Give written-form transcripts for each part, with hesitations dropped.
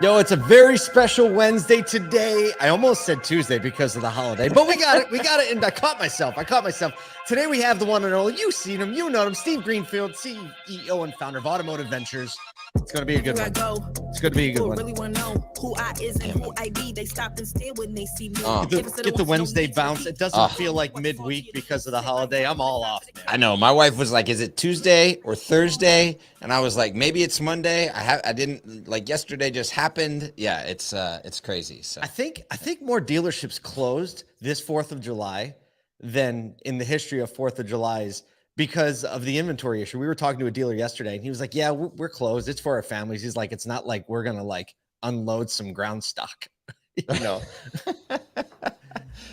Yo, it's a very special Wednesday today. I almost said Tuesday because of the holiday, but we got it. We got it. And I caught myself. Today we have the one and only, you've seen him, you know him, Steve Greenfield, CEO and founder of Automotive Ventures. It's going to be a good one. It's going to be a good one. Really want to know who I is and who I be. They stop and stare when they see me. Get the Wednesday bounce. It doesn't feel like midweek because of the holiday. I'm all off, man. I know. My wife was like, "Is it Tuesday or Thursday?" And I was like, "Maybe it's Monday." I didn't like yesterday. Just happened. Yeah, it's crazy. So I think more dealerships closed this 4th of July than in the history of 4th of July's because of the inventory issue. We were talking to a dealer yesterday and he was like, yeah, we're closed. It's for our families. He's like, it's not like we're going to like unload some ground stock, you know?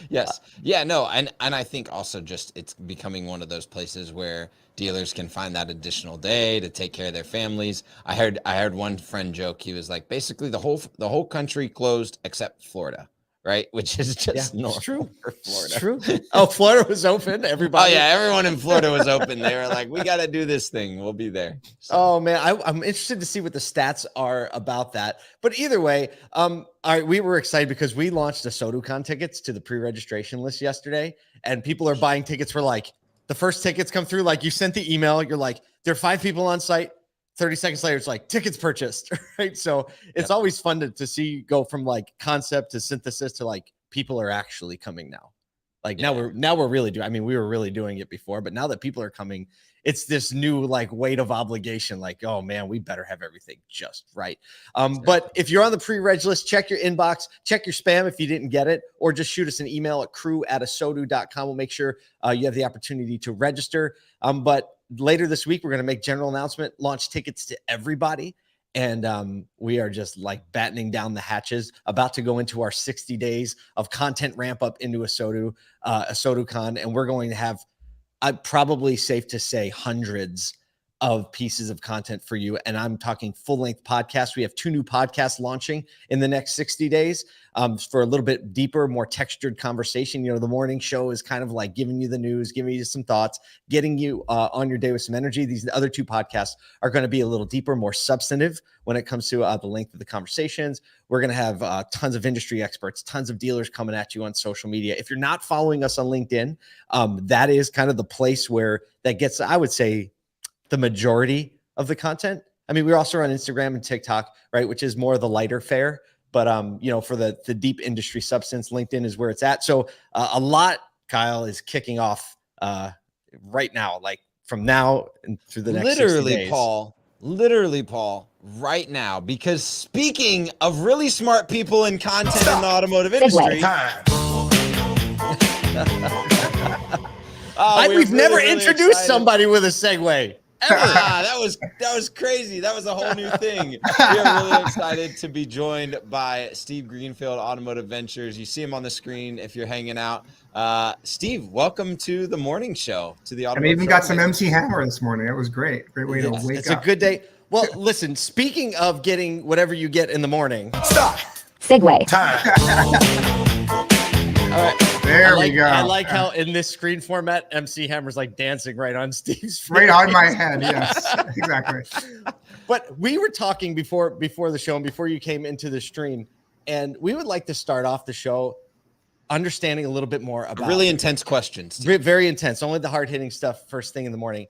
Yes. Yeah, no. And I think also just it's becoming one of those places where dealers can find that additional day to take care of their families. I heard one friend joke. He was like, basically the whole country closed except Florida. Right, which is just normal. It's true. For Florida. It's true. Oh, Florida was open. Everybody. Oh yeah, everyone in Florida was open. They were like, "We got to do this thing. We'll be there." So. Oh man, I'm interested to see what the stats are about that. But either way, all right, we were excited because we launched ASOTU tickets to the pre-registration list yesterday, and people are buying tickets for like the first tickets come through. Like you sent the email, you're like, there are 5 people on site. 30 seconds later, it's like tickets purchased, right? So it's always fun to see go from like concept to synthesis to like people are actually coming now. Like now we're really doing, I mean, we were really doing it before, but now that people are coming, it's this new like weight of obligation. Like, oh man, we better have everything just right. But if you're on the pre-reg list, check your inbox, check your spam if you didn't get it, or just shoot us an email at crew@asotu.com. We'll make sure you have the opportunity to register. But later this week, we're going to make general announcement, launch tickets to everybody. And we are just like battening down the hatches, about to go into our 60 days of content ramp up into ASOTUCon. And we're going to have, I'd probably safe to say, hundreds of pieces of content for you. And I'm talking full length podcasts. We have 2 new podcasts launching in the next 60 days for a little bit deeper, more textured conversation. You know, the morning show is kind of like giving you the news, giving you some thoughts, getting you on your day with some energy. These other 2 podcasts are going to be a little deeper, more substantive when it comes to the length of the conversations. We're going to have tons of industry experts, tons of dealers coming at you on social media. If you're not following us on LinkedIn, that is kind of the place where that gets, I would say, the majority of the content. I mean, we're also on Instagram and TikTok, right? Which is more of the lighter fare, but you know, for the deep industry substance, LinkedIn is where it's at. So a lot, Kyle, is kicking off right now, like from now and through the next 60 days. Literally, Paul, right now, because speaking of really smart people in content in the automotive industry. We've never introduced somebody with a segue. That was crazy. That was a whole new thing. We are really excited to be joined by Steve Greenfield, Automotive Ventures. You see him on the screen if you're hanging out. Steve, welcome to the morning show. To the Automotive. I even got some MC Hammer this morning. That was great. Great way to wake up. It's a good day. Well, listen, speaking of getting whatever you get in the morning. Stop. Segue. Time. All right. There we go. I like how in this screen format, MC Hammer's like dancing right on Steve's face. Right on my head. Yes, exactly. But we were talking before the show and before you came into the stream, and we would like to start off the show understanding a little bit more about really intense questions. Very intense. Only the hard-hitting stuff first thing in the morning.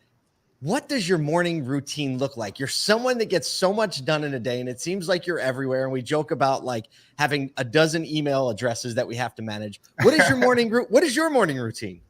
What does your morning routine look like? You're someone that gets so much done in a day, and it seems like you're everywhere. And we joke about like having a dozen email addresses that we have to manage. What is your morning routine?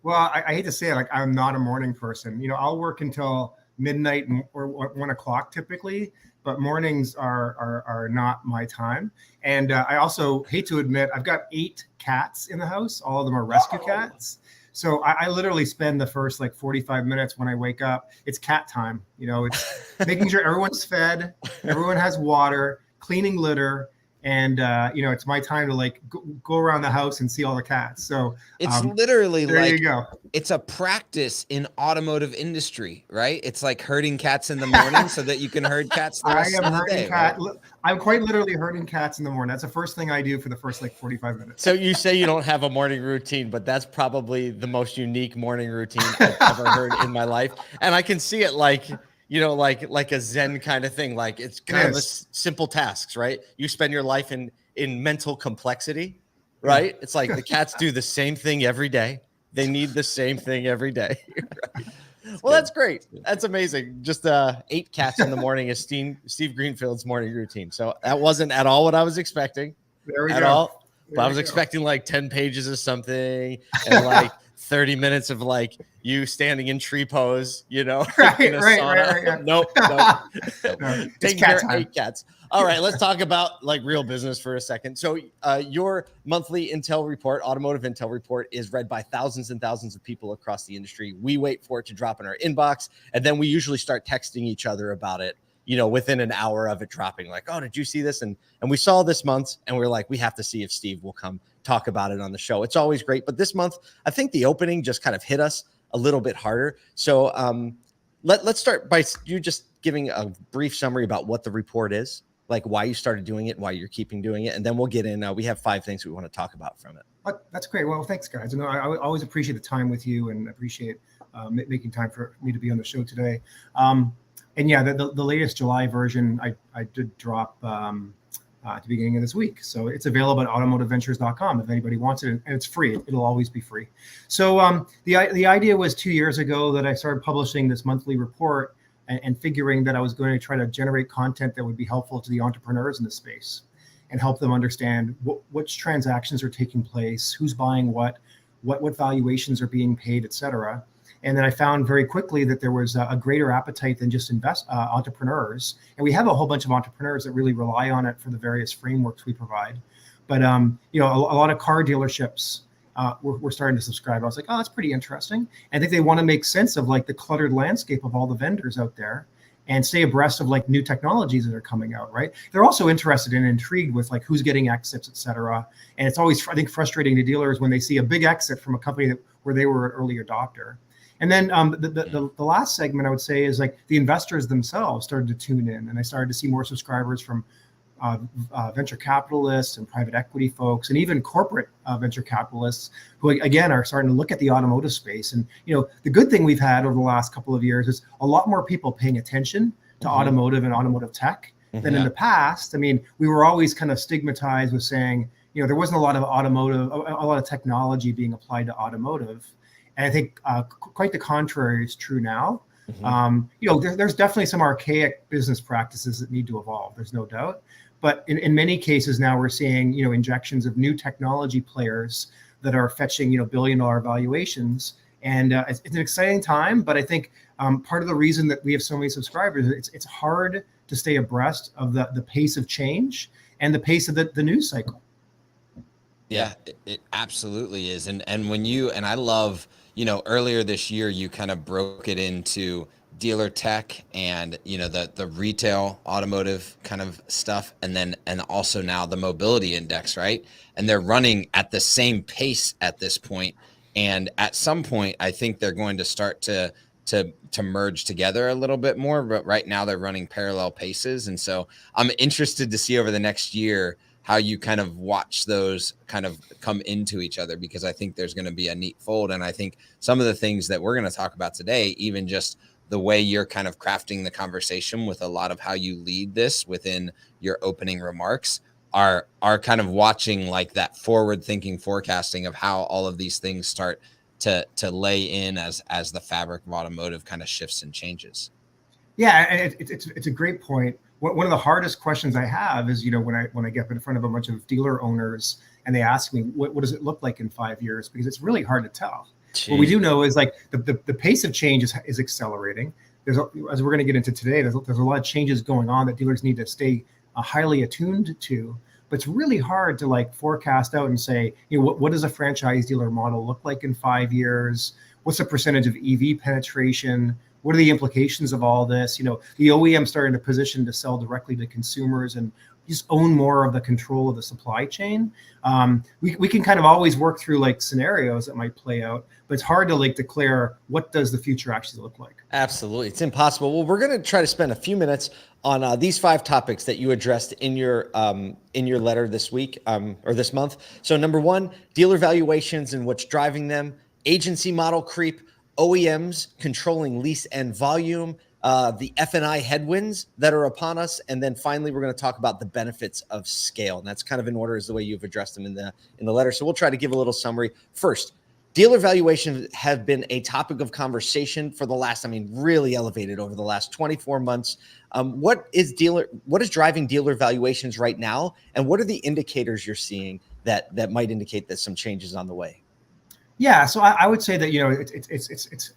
Well, I hate to say it, like I'm not a morning person. You know, I'll work until midnight or 1 o'clock typically, but mornings are not my time. And I also hate to admit, I've got 8 cats in the house. All of them are rescue cats. So I literally spend the first like 45 minutes when I wake up. It's cat time. You know, it's making sure everyone's fed, everyone has water, cleaning litter. And, you know, it's my time to like go around the house and see all the cats. So it's literally there like, you go. It's a practice in automotive industry, right? It's like herding cats in the morning so that you can herd cats the rest of the day. Right? I'm quite literally herding cats in the morning. That's the first thing I do for the first like 45 minutes. So you say you don't have a morning routine, but that's probably the most unique morning routine I've ever heard in my life. And I can see it like like a Zen kind of thing. Like it's kind of simple tasks, right? You spend your life in mental complexity, right? It's like the cats do the same thing every day. They need the same thing every day. Right? Well, that's great. That's amazing. Just 8 cats in the morning is Steve Greenfield's morning routine. So that wasn't at all what I was expecting. There we at go. all. There But I we was go. expecting like 10 pages of something and like 30 minutes of like you standing in tree pose, in a sauna. Yeah. Nope. No, it's Taking cat care of time. 8 cats. All right, let's talk about like real business for a second. So your monthly intel report, automotive intel report, is read by thousands and thousands of people across the industry. We wait for it to drop in our inbox, and then we usually start texting each other about it, within an hour of it dropping, like, oh, did you see this? And we saw this month, and we're like, we have to see if Steve will come talk about it on the show. It's always great. But this month, I think the opening just kind of hit us a little bit harder. So let's start by you just giving a brief summary about what the report is, like why you started doing it, why you're keeping doing it. And then we'll get in. We have 5 things we want to talk about from it. That's great. Well, thanks, guys. I always appreciate the time with you and appreciate making time for me to be on the show today. And yeah, the latest July version I did drop at the beginning of this week. So it's available at automotiveventures.com if anybody wants it, and it's free. It'll always be free. So the idea was 2 years ago that I started publishing this monthly report and figuring that I was going to try to generate content that would be helpful to the entrepreneurs in the space and help them understand which transactions are taking place, who's buying what valuations are being paid, et cetera. And then I found very quickly that there was a greater appetite than just entrepreneurs. And we have a whole bunch of entrepreneurs that really rely on it for the various frameworks we provide. But, a lot of car dealerships were starting to subscribe. I was like, oh, that's pretty interesting. And I think they want to make sense of like the cluttered landscape of all the vendors out there and stay abreast of like new technologies that are coming out, right? They're also interested and intrigued with like who's getting exits, et cetera. And it's always, I think, frustrating to dealers when they see a big exit from a company where they were an early adopter. And then the last segment I would say is like the investors themselves started to tune in, and I started to see more subscribers from venture capitalists and private equity folks, and even corporate venture capitalists who again are starting to look at the automotive space. And the good thing we've had over the last couple of years is a lot more people paying attention to automotive and automotive tech than in the past. I mean, we were always kind of stigmatized with saying there wasn't a lot of technology being applied to automotive. And I think quite the contrary is true now. There's definitely some archaic business practices that need to evolve. There's no doubt. But in many cases now we're seeing, injections of new technology players that are fetching, billion-dollar valuations. And it's an exciting time. But I think part of the reason that we have so many subscribers, it's hard to stay abreast of the pace of change and the pace of the news cycle. Yeah, it absolutely is. And I love, earlier this year, you kind of broke it into dealer tech and, the retail automotive kind of stuff. And also now the mobility index, right? And they're running at the same pace at this point. And at some point, I think they're going to start to merge together a little bit more, but right now they're running parallel paces. And so I'm interested to see over the next year how you kind of watch those kind of come into each other, because I think there's going to be a neat fold. And I think some of the things that we're going to talk about today, even just the way you're kind of crafting the conversation with a lot of how you lead this within your opening remarks, are kind of watching like that forward thinking forecasting of how all of these things start to lay in as the fabric of automotive kind of shifts and changes. Yeah, and it's a great point. One of the hardest questions I have is, when I get in front of a bunch of dealer owners and they ask me, what does it look like in 5 years? Because it's really hard to tell. Jeez. What we do know is like the pace of change is accelerating. As we're going to get into today, there's a lot of changes going on that dealers need to stay highly attuned to. But it's really hard to like forecast out and say, what does a franchise dealer model look like in 5 years? What's the percentage of EV penetration? What are the implications of all this? The OEM starting to position to sell directly to consumers and just own more of the control of the supply chain. We can kind of always work through like scenarios that might play out, but it's hard to like declare what does the future actually look like. Absolutely. It's impossible. Well, we're going to try to spend a few minutes on these 5 topics that you addressed in your letter this week or this month. So number 1, dealer valuations and what's driving them, agency model creep, OEMs controlling lease and volume, the F&I headwinds that are upon us, and then finally we're going to talk about the benefits of scale. And that's kind of in order as the way you've addressed them in the letter. So we'll try to give a little summary. First, dealer valuations have been a topic of conversation for the last, really elevated over the last 24 months. What is driving dealer valuations right now, and what are the indicators you're seeing that might indicate that some changes on the way? Yeah, so I would say that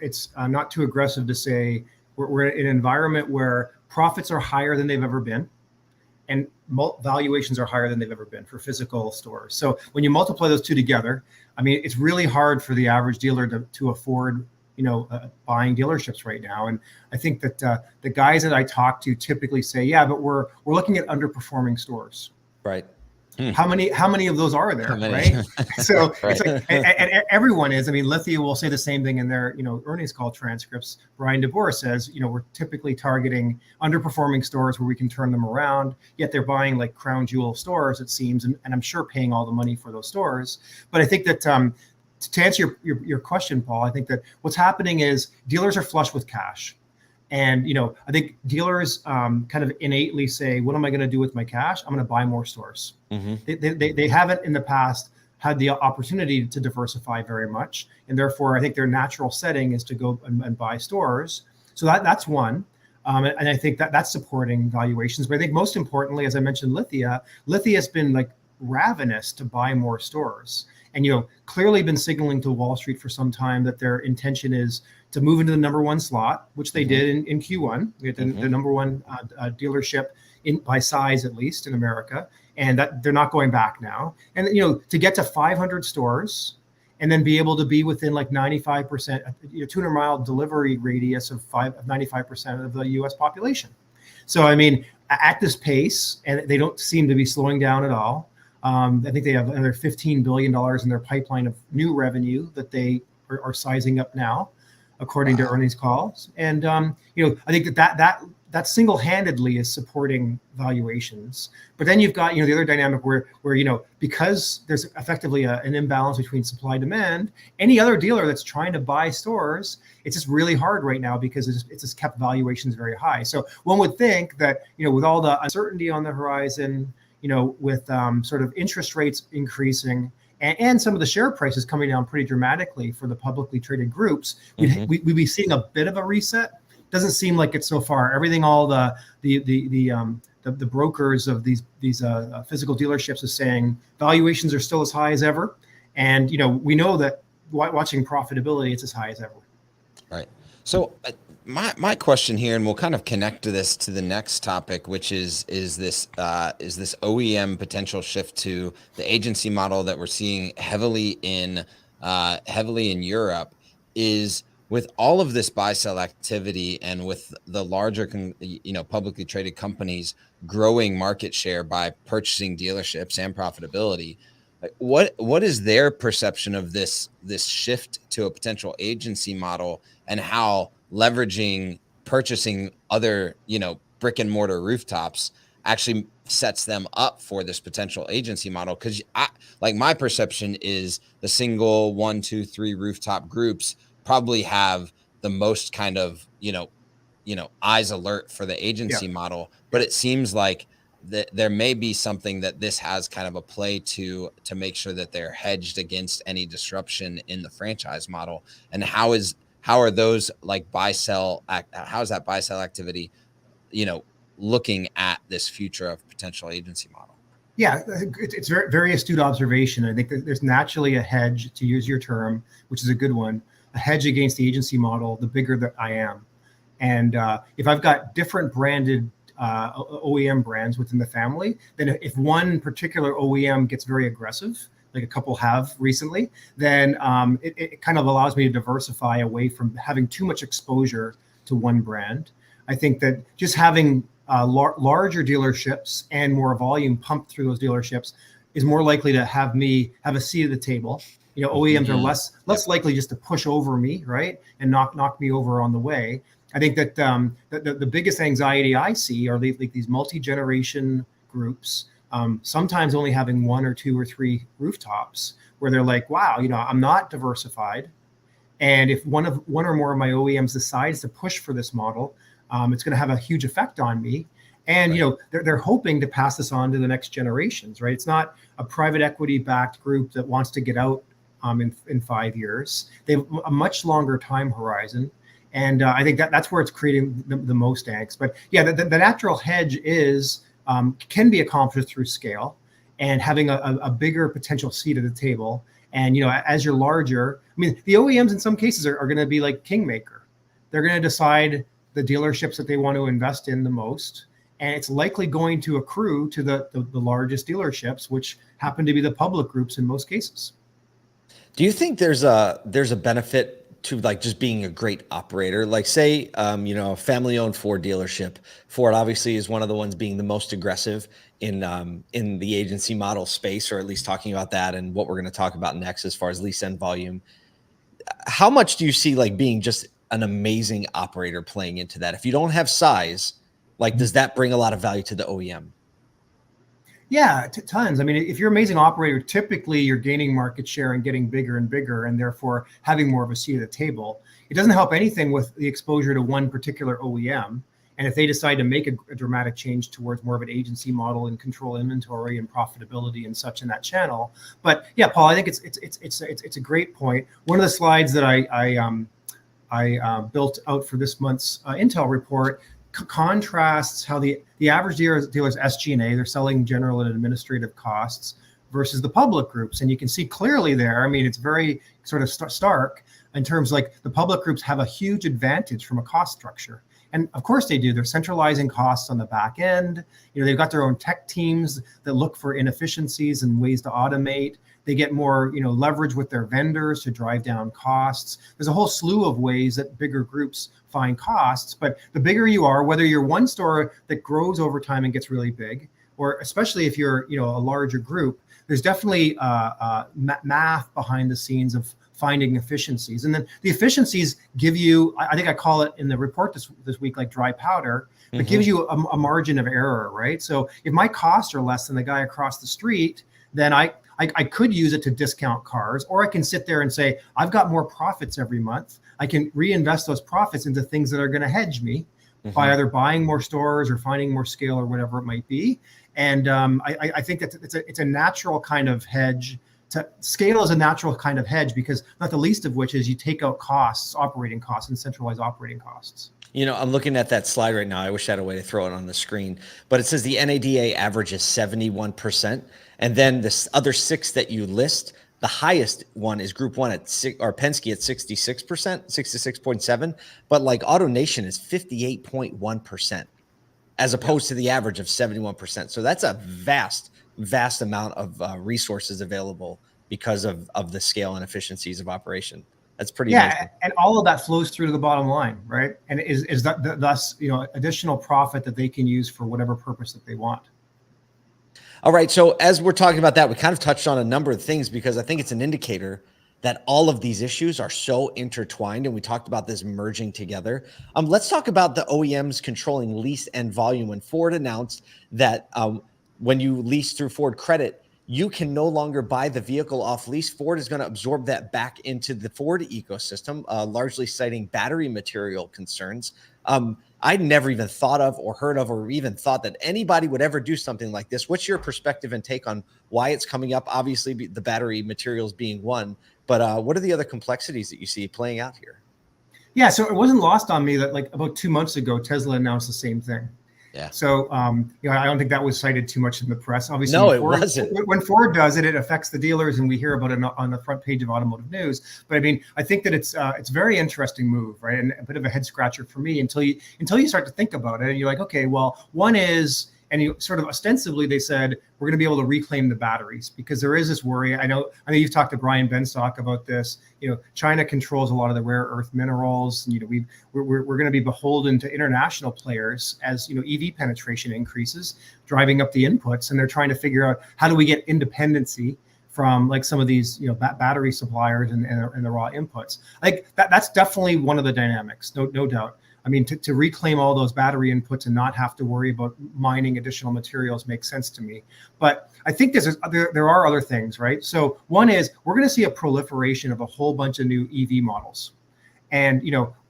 it's not too aggressive to say we're in an environment where profits are higher than they've ever been, and valuations are higher than they've ever been for physical stores. So when you multiply those two together, it's really hard for the average dealer to afford buying dealerships right now. And I think that the guys that I talk to typically say, yeah, but we're looking at underperforming stores. Right. How many of those are there, right? So right. It's like, and everyone is. Lithia will say the same thing in their earnings call transcripts. Brian DeBoer says, we're typically targeting underperforming stores where we can turn them around. Yet they're buying like crown jewel stores, it seems, and I'm sure paying all the money for those stores. But I think that to answer your question, Paul, I think that what's happening is dealers are flush with cash. And, I think dealers kind of innately say, what am I going to do with my cash? I'm going to buy more stores. Mm-hmm. They haven't in the past had the opportunity to diversify very much. And therefore, I think their natural setting is to go and buy stores. So that's one. And I think that's supporting valuations. But I think most importantly, as I mentioned, Lithia has been like ravenous to buy more stores. And, clearly been signaling to Wall Street for some time that their intention is to move into the number one slot, which they did in Q1. We had the number one dealership by size, at least in America, and that they're not going back now. And to get to 500 stores and then be able to be within like 95%, 200-mile delivery radius of 95% of the U.S. population. So at this pace, and they don't seem to be slowing down at all. I think they have another $15 billion in their pipeline of new revenue that they are sizing up now, according to earnings calls. And I think that single-handedly is supporting valuations. But then you've got the other dynamic where because there's effectively an imbalance between supply and demand, any other dealer that's trying to buy stores, it's just really hard right now because it's just kept valuations very high. So one would think that with all the uncertainty on the horizon, with sort of interest rates increasing and some of the share prices coming down pretty dramatically for the publicly traded groups, we'd be seeing a bit of a reset. Doesn't seem like it so far. Everything, all the brokers of these physical dealerships is saying valuations are still as high as ever, and we know that watching profitability, it's as high as ever. Right. So my question here, and we'll kind of connect to this to the next topic, which is this OEM potential shift to the agency model that we're seeing heavily in Europe, is with all of this buy-sell activity and with the larger publicly traded companies growing market share by purchasing dealerships and profitability. What is their perception of this shift to a potential agency model, and how leveraging purchasing other brick and mortar rooftops actually sets them up for this potential agency model? Because my perception is the single 1, 2, 3 rooftop groups probably have the most kind of eyes alert for the agency model, but it seems like there may be something that this has kind of a play to make sure that they're hedged against any disruption in the franchise model. And how are those how is that buy sell activity looking at this future of potential agency model? Yeah, it's very, very astute observation. I think that there's naturally a hedge, to use your term, which is a good one, a hedge against the agency model, the bigger that I am. And if I've got different branded OEM brands within the family, then if one particular OEM gets very aggressive, like a couple have recently, then it kind of allows me to diversify away from having too much exposure to one brand. I think that just having larger dealerships and more volume pumped through those dealerships is more likely to have me have a seat at the table. OEMs are less likely just to push over me, right, and knock me over on the way. I think that the biggest anxiety I see are these multi-generation groups, sometimes only having 1 or 2 or 3 rooftops, where they're like, wow, I'm not diversified. And if one or more of my OEMs decides to push for this model, It's going to have a huge effect on me. And, you know, they're hoping to pass this on to the next generations, right? It's not a private equity backed group that wants to get out in 5 years. They have a much longer time horizon. And I think that's where it's creating the most angst. But yeah, the natural hedge is can be accomplished through scale and having a bigger potential seat at the table. And, you know, as you're larger, I mean, the OEMs in some cases are going to be like kingmaker. They're going to decide the dealerships that they want to invest in the most. And it's likely going to accrue to the largest dealerships, which happen to be the public groups in most cases. Do you think there's a benefit to like just being a great operator? Like say, you know, a family-owned Ford dealership. Ford obviously is one of the ones being the most aggressive in the agency model space, or at least talking about that and what we're going to talk about next as far as lease end volume. How much do you see like being just an amazing operator playing into that? If you don't have size, like, does that bring a lot of value to the OEM? Yeah, tons. I mean, if you're an amazing operator, typically you're gaining market share and getting bigger and bigger, and therefore having more of a seat at the table. It doesn't help anything with the exposure to one particular OEM. And if they decide to make a dramatic change towards more of an agency model and control inventory and profitability and such in that channel. But yeah, Paul, I think it's a great point. One of the slides that I built out for this month's Intel report contrasts how the average dealer's SG&A, they're selling general and administrative costs, versus the public groups. And you can see clearly there, I mean, it's very sort of stark in terms like the public groups have a huge advantage from a cost structure. And of course they do. They're centralizing costs on the back end. You know, they've got their own tech teams that look for inefficiencies and ways to automate. They get more, you know, leverage with their vendors to drive down costs. There's a whole slew of ways that bigger groups find costs. But the bigger you are, whether you're one store that grows over time and gets really big, or especially if you're, you know, a larger group, there's definitely math behind the scenes of finding efficiencies. And then the efficiencies give you, I think I call it in the report this week, like dry powder, but gives you a margin of error, right? So if my costs are less than the guy across the street, then I could use it to discount cars, or I can sit there and say, I've got more profits every month. I can reinvest those profits into things that are going to hedge me by either buying more stores or finding more scale or whatever it might be. And I think that it's a natural kind of hedge. Scale is a natural kind of hedge, because not the least of which is you take out costs, operating costs, and centralize operating costs. You know, I'm looking at that slide right now. I wish I had a way to throw it on the screen, but it says the NADA average is 71%. And then the other six that you list, the highest one is Group 1 at Penske at 66%, 66.7. But like AutoNation is 58.1%, as opposed to the average of 71%. So that's a vast amount of resources available because of the scale and efficiencies of operation. That's pretty amazing. And all of that flows through to the bottom line, right? And is that thus, you know, additional profit that they can use for whatever purpose that they want. All right. So as we're talking about that, we kind of touched on a number of things, because I think it's an indicator that all of these issues are so intertwined, and we talked about this merging together. Let's talk about the OEMs controlling lease and volume. When Ford announced that when you lease through Ford Credit, you can no longer buy the vehicle off lease. Ford is going to absorb that back into the Ford ecosystem, largely citing battery material concerns. I'd never even thought of or heard of or even thought that anybody would ever do something like this. What's your perspective and take on why it's coming up? Obviously, the battery materials being one, but what are the other complexities that you see playing out here? Yeah, so it wasn't lost on me that like about 2 months ago, Tesla announced the same thing. Yeah. So, you know, I don't think that was cited too much in the press. Obviously, no, it wasn't. When Ford does it, it affects the dealers, and we hear about it on the front page of Automotive News. But I mean, I think that it's a very interesting move, right? And a bit of a head scratcher for me until you start to think about it, and you're like, okay, well, one is, and you sort of ostensibly they said we're going to be able to reclaim the batteries, because there is this worry. I know you've talked to Brian Benstock about this. You know, China controls a lot of the rare earth minerals. And, you know, we're going to be beholden to international players as, you know, EV penetration increases, driving up the inputs, and they're trying to figure out how do we get independency from like some of these, you know, battery suppliers and the raw inputs. Like that's definitely one of the dynamics, no doubt. I mean, to reclaim all those battery inputs and not have to worry about mining additional materials makes sense to me. But I think there are other things, right? So one is we're going to see a proliferation of a whole bunch of new EV models. And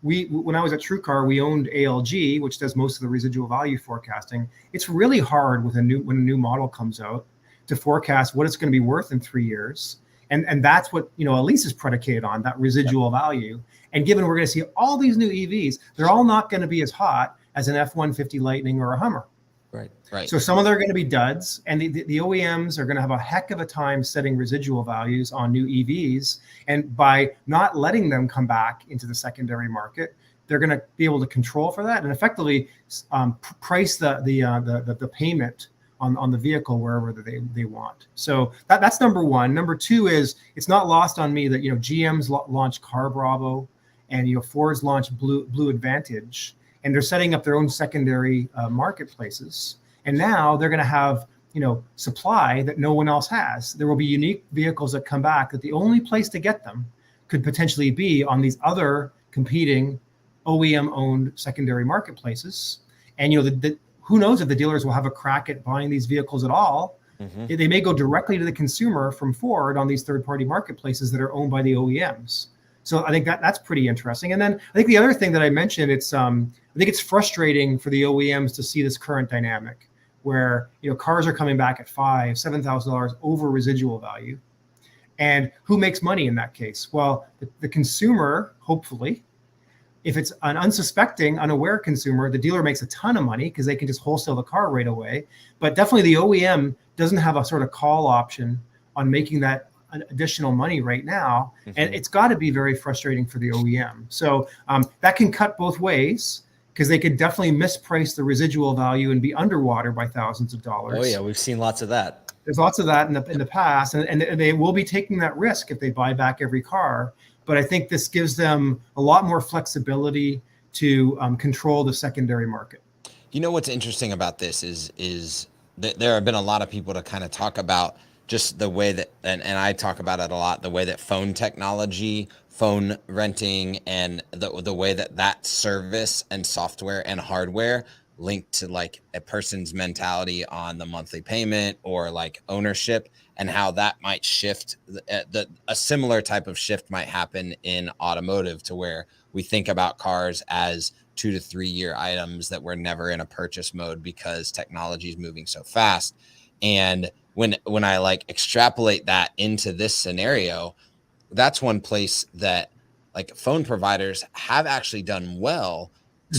when I was at TrueCar, we owned ALG, which does most of the residual value forecasting. It's really hard when a new model comes out to forecast what it's going to be worth in 3 years. And that's what a lease is predicated on, that residual value. And given we're going to see all these new EVs, they're all not going to be as hot as an F-150 Lightning or a Hummer. Right. So some of them are going to be duds, and the OEMs are going to have a heck of a time setting residual values on new EVs. And by not letting them come back into the secondary market, they're going to be able to control for that and effectively price the payment on the vehicle wherever they want. So that's number one. Number two is, it's not lost on me that GM's launched Car Bravo, and Ford's launched Blue Advantage, and they're setting up their own secondary marketplaces. And now they're going to have supply that no one else has. There will be unique vehicles that come back that the only place to get them could potentially be on these other competing OEM-owned secondary marketplaces. And who knows if the dealers will have a crack at buying these vehicles at all. Mm-hmm. They may go directly to the consumer from Ford on these third-party marketplaces that are owned by the OEMs. So I think that's pretty interesting. And then I think the other thing that I mentioned, I think it's frustrating for the OEMs to see this current dynamic where cars are coming back at $5,000-$7,000 over residual value. And who makes money in that case? Well, the consumer, hopefully. If it's an unsuspecting, unaware consumer, the dealer makes a ton of money because they can just wholesale the car right away. But definitely the OEM doesn't have a sort of call option on making that additional money right now. Mm-hmm. And it's got to be very frustrating for the OEM. So that can cut both ways, because they could definitely misprice the residual value and be underwater by thousands of dollars. Oh yeah, we've seen lots of that. There's lots of that in the past, and they will be taking that risk if they buy back every car. But I think this gives them a lot more flexibility to control the secondary market. What's interesting about this is that there have been a lot of people to kind of talk about just the way that, and I talk about it a lot, the way that phone technology, phone renting, and the way that service and software and hardware linked to like a person's mentality on the monthly payment or like ownership, and how that might shift. A similar type of shift might happen in automotive, to where we think about cars as 2 to 3 year items that we're never in a purchase mode because technology is moving so fast. And when I like extrapolate that into this scenario, that's one place that like phone providers have actually done well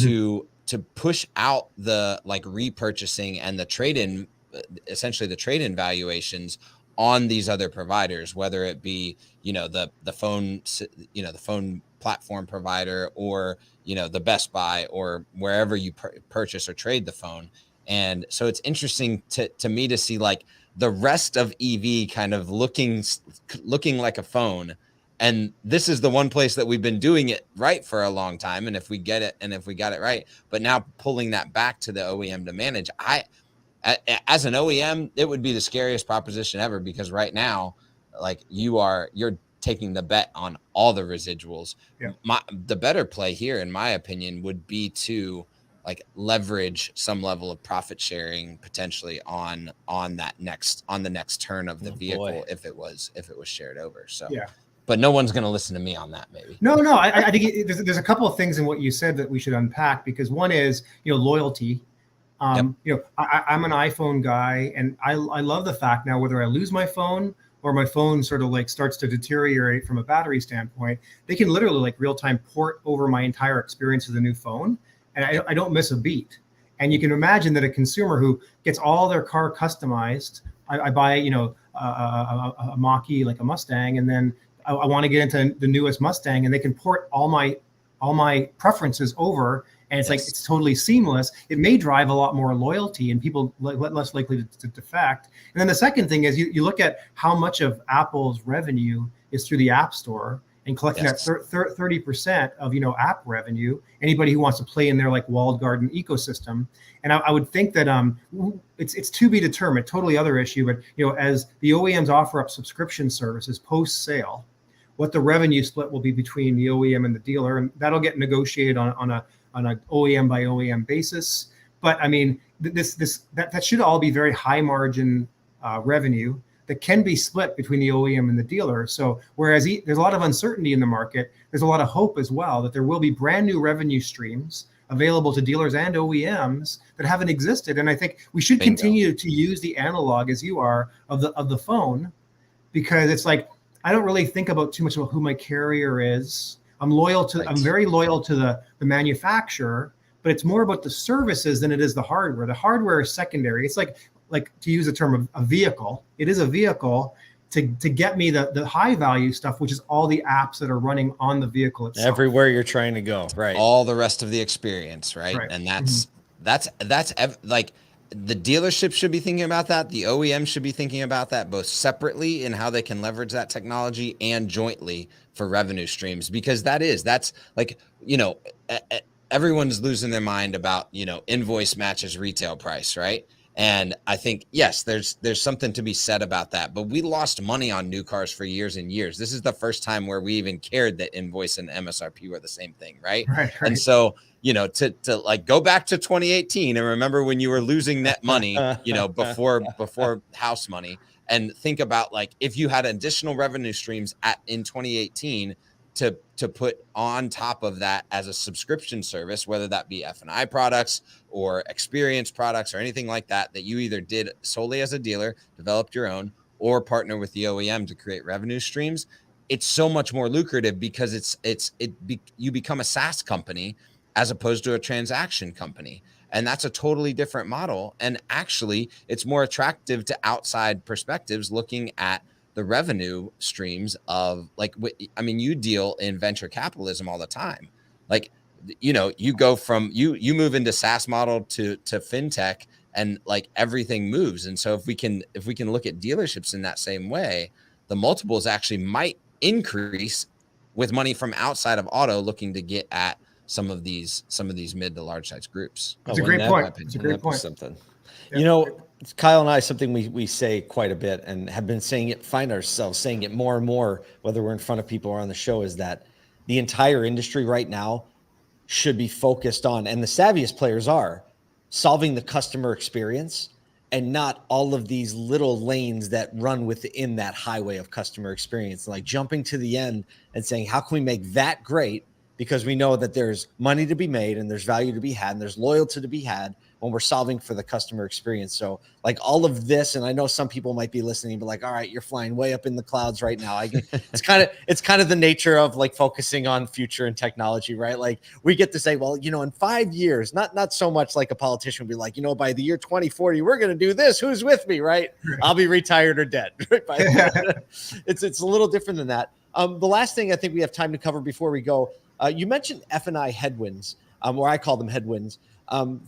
to push out the like repurchasing and the trade-in, essentially the trade-in valuations on these other providers, whether it be, the phone, the phone platform provider, or, the Best Buy, or wherever you purchase or trade the phone. And so it's interesting to me to see like the rest of EV kind of looking like a phone. And this is the one place that we've been doing it right for a long time. And if we get it, and if we got it right, but now pulling that back to the OEM to manage, as an OEM, it would be the scariest proposition ever, because right now, like you're taking the bet on all the residuals. Yeah. The better play here, in my opinion, would be to like leverage some level of profit sharing potentially on the next turn of the vehicle, if it was shared over. So yeah. But no one's going to listen to me on that, maybe. No. I think there's a couple of things in what you said that we should unpack, because one is, loyalty. I'm an iPhone guy, and I love the fact now, whether I lose my phone or my phone sort of like starts to deteriorate from a battery standpoint, they can literally like real time port over my entire experience with a new phone, and I don't miss a beat. And you can imagine that a consumer who gets all their car customized, I buy a Mach-E, like a Mustang, and then I want to get into the newest Mustang, and they can port all my preferences over, and it's like it's totally seamless. It may drive a lot more loyalty, and people less likely to defect. And then the second thing is you look at how much of Apple's revenue is through the App Store, and collecting that 30% of app revenue. Anybody who wants to play in their like walled garden ecosystem, and I would think that it's to be determined. Totally other issue, but as the OEMs offer up subscription services post sale, what the revenue split will be between the OEM and the dealer, and that'll get negotiated on a OEM by OEM basis. But I mean, that should all be very high margin revenue that can be split between the OEM and the dealer. So whereas there's a lot of uncertainty in the market, there's a lot of hope as well that there will be brand new revenue streams available to dealers and OEMs that haven't existed. And I think we should continue to use the analog, as you are, of the phone, because it's like, I don't really think about too much about who my carrier is. I'm very loyal to the manufacturer, but it's more about the services than it is the hardware. The hardware is secondary. It's like to use the term of a vehicle. It is a vehicle to get me the high value stuff, which is all the apps that are running on the vehicle itself. Everywhere you're trying to go, right? All the rest of the experience, right? And that's like the dealership should be thinking about that. The OEM should be thinking about that, both separately in how they can leverage that technology and jointly for revenue streams, because that's like, everyone's losing their mind about, invoice matches retail price, right? And I think, yes, there's something to be said about that, but we lost money on new cars for years and years. This is the first time where we even cared that invoice and MSRP were the same thing, right? And so, to like go back to 2018 and remember when you were losing net money, before house money, and think about like if you had additional revenue streams in 2018 to put on top of that as a subscription service, whether that be F&I products or experience products or anything like that you either did solely as a dealer, developed your own, or partner with the OEM to create revenue streams. It's so much more lucrative because you become a SaaS company as opposed to a transaction company. And that's a totally different model. And actually, it's more attractive to outside perspectives looking at the revenue streams of you deal in venture capitalism all the time. Like, you go from you move into SaaS model to fintech, and like everything moves. And so if we can look at dealerships in that same way, the multiples actually might increase with money from outside of auto looking to get at some of these mid to large size groups. That's a great point. It's a great point. Something. Yeah. Kyle and I, something we say quite a bit and have been saying it, find ourselves saying it more and more, whether we're in front of people or on the show, is that the entire industry right now should be focused on, and the savviest players are, solving the customer experience and not all of these little lanes that run within that highway of customer experience, like jumping to the end and saying, how can we make that great? Because we know that there's money to be made and there's value to be had and there's loyalty to be had when we're solving for the customer experience. So like all of this, and I know some people might be listening, but like, all right, you're flying way up in the clouds right now. It's kind of the nature of like focusing on future and technology, right? Like we get to say, well, in 5 years, not so much like a politician would be like, by the year 2040, we're going to do this. Who's with me, right? I'll be retired or dead. Right? It's a little different than that. The last thing I think we have time to cover before we go, you mentioned F&I headwinds, or I call them headwinds.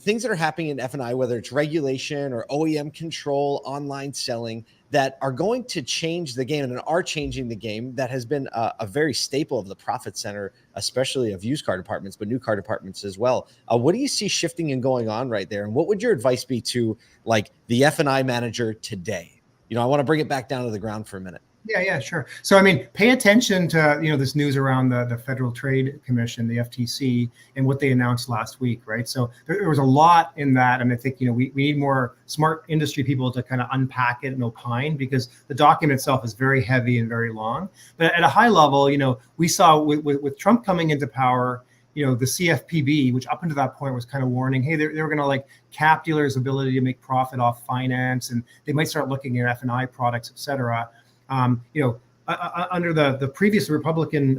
Things that are happening in F&I, whether it's regulation or OEM control, online selling, that are going to change the game and are changing the game. That has been a very staple of the profit center, especially of used car departments, but new car departments as well. What do you see shifting and going on right there? And what would your advice be to like the F&I manager today? I want to bring it back down to the ground for a minute. Yeah, sure. So, pay attention to, this news around the Federal Trade Commission, the FTC, and what they announced last week, right? So there was a lot in that. And I think, we need more smart industry people to kind of unpack it and opine, because the document itself is very heavy and very long. But at a high level, we saw with Trump coming into power, the CFPB, which up until that point was kind of warning, hey, they were going to like cap dealers' ability to make profit off finance, and they might start looking at F&I products, et cetera. Under the previous Republican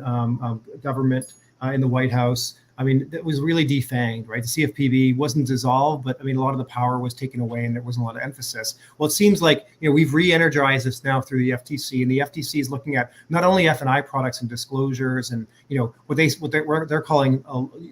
government in the White House, that was really defanged, right? The CFPB wasn't dissolved, but a lot of the power was taken away and there wasn't a lot of emphasis. Well, it seems like, we've re-energized this now through the FTC, and the FTC is looking at not only F&I products and disclosures and, what they're calling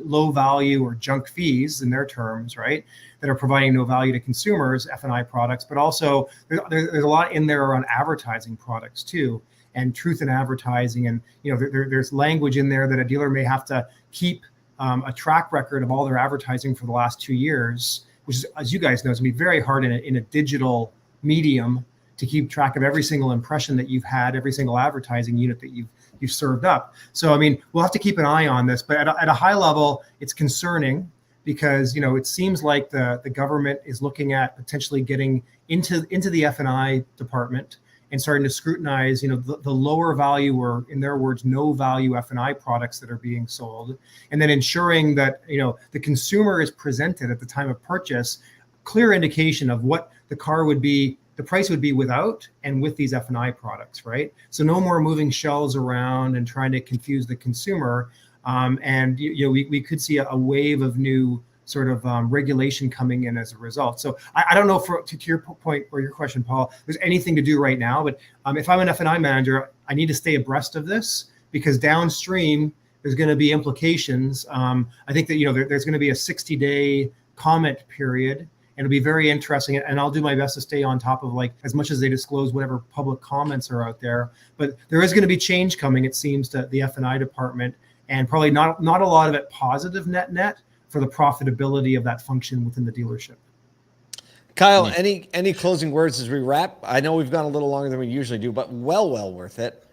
low value or junk fees in their terms, right? That are providing no value to consumers, F&I products, but also there's a lot in there around advertising products too, and truth in advertising. And, there's language in there that a dealer may have to keep a track record of all their advertising for the last 2 years, which is, as you guys know, is going to be very hard in a digital medium to keep track of every single impression that you've had, every single advertising unit that you've served up. So, we'll have to keep an eye on this, but at a high level, it's concerning because, it seems like the government is looking at potentially getting into the F&I department and starting to scrutinize, the lower value, or in their words, no value F&I products that are being sold, and then ensuring that the consumer is presented at the time of purchase clear indication of what the car would be, the price would be without and with these F&I products, right? So no more moving shelves around and trying to confuse the consumer. And we could see a wave of new sort of regulation coming in as a result. So I don't know, to your point or your question, Paul, there's anything to do right now, but if I'm an F&I manager, I need to stay abreast of this, because downstream there's going to be implications. I think that there's going to be a 60-day comment period. And it'll be very interesting, and I'll do my best to stay on top of as much as they disclose whatever public comments are out there. But there is going to be change coming, it seems, to the F&I department, and probably not a lot of it positive net for the profitability of that function within the dealership. Kyle, any closing words as we wrap? I know we've gone a little longer than we usually do, but well worth it.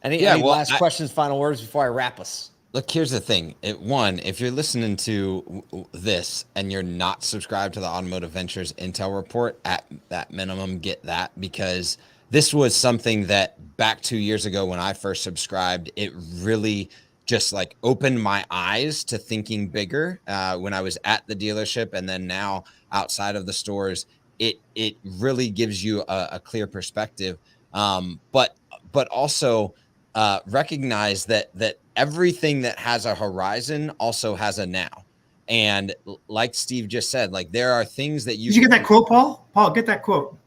Any last questions, final words before I wrap us? Look, here's the thing. If you're listening to this and you're not subscribed to the Automotive Ventures Intel Report, at that minimum, get that, because this was something that back 2 years ago when I first subscribed, it really just opened my eyes to thinking bigger when I was at the dealership, and then now outside of the stores. It really gives you a clear perspective, but also recognize that everything that has a horizon also has a now. And like Steve just said, there are things that you— Did you get that quote, Paul? Paul, get that quote.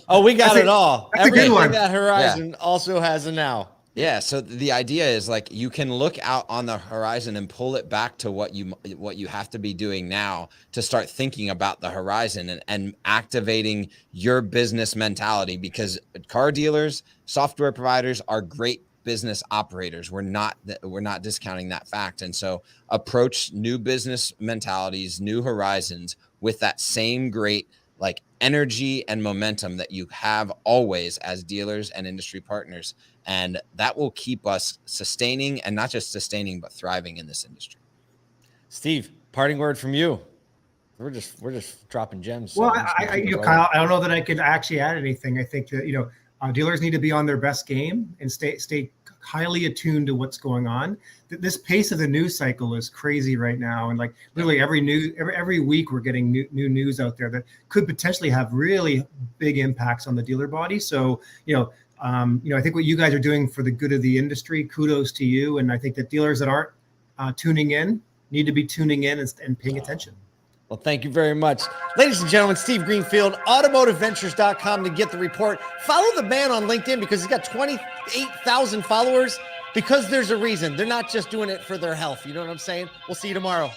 Oh, we got it all. That's Everything a good one. that horizon also has a now. Yeah. So the idea is you can look out on the horizon and pull it back to what you have to be doing now to start thinking about the horizon and activating your business mentality, because car dealers, software providers are great business operators. We're not discounting that fact. And so approach new business mentalities, new horizons with that same great energy and momentum that you have always as dealers and industry partners. And that will keep us sustaining, and not just sustaining, but thriving in this industry. Steve, parting word from you. We're just dropping gems. Well, Kyle, I don't know that I could actually add anything. I think that, dealers need to be on their best game and stay highly attuned to what's going on. This pace of the news cycle is crazy right now, and literally every week we're getting new news out there that could potentially have really big impacts on the dealer body. So I think what you guys are doing for the good of the industry, kudos to you. And I think that dealers that aren't tuning in need to be tuning in and paying attention. Well, thank you very much. Ladies and gentlemen, Steve Greenfield, automotiveventures.com to get the report. Follow the man on LinkedIn, because he's got 28,000 followers, because there's a reason. They're not just doing it for their health. You know what I'm saying? We'll see you tomorrow.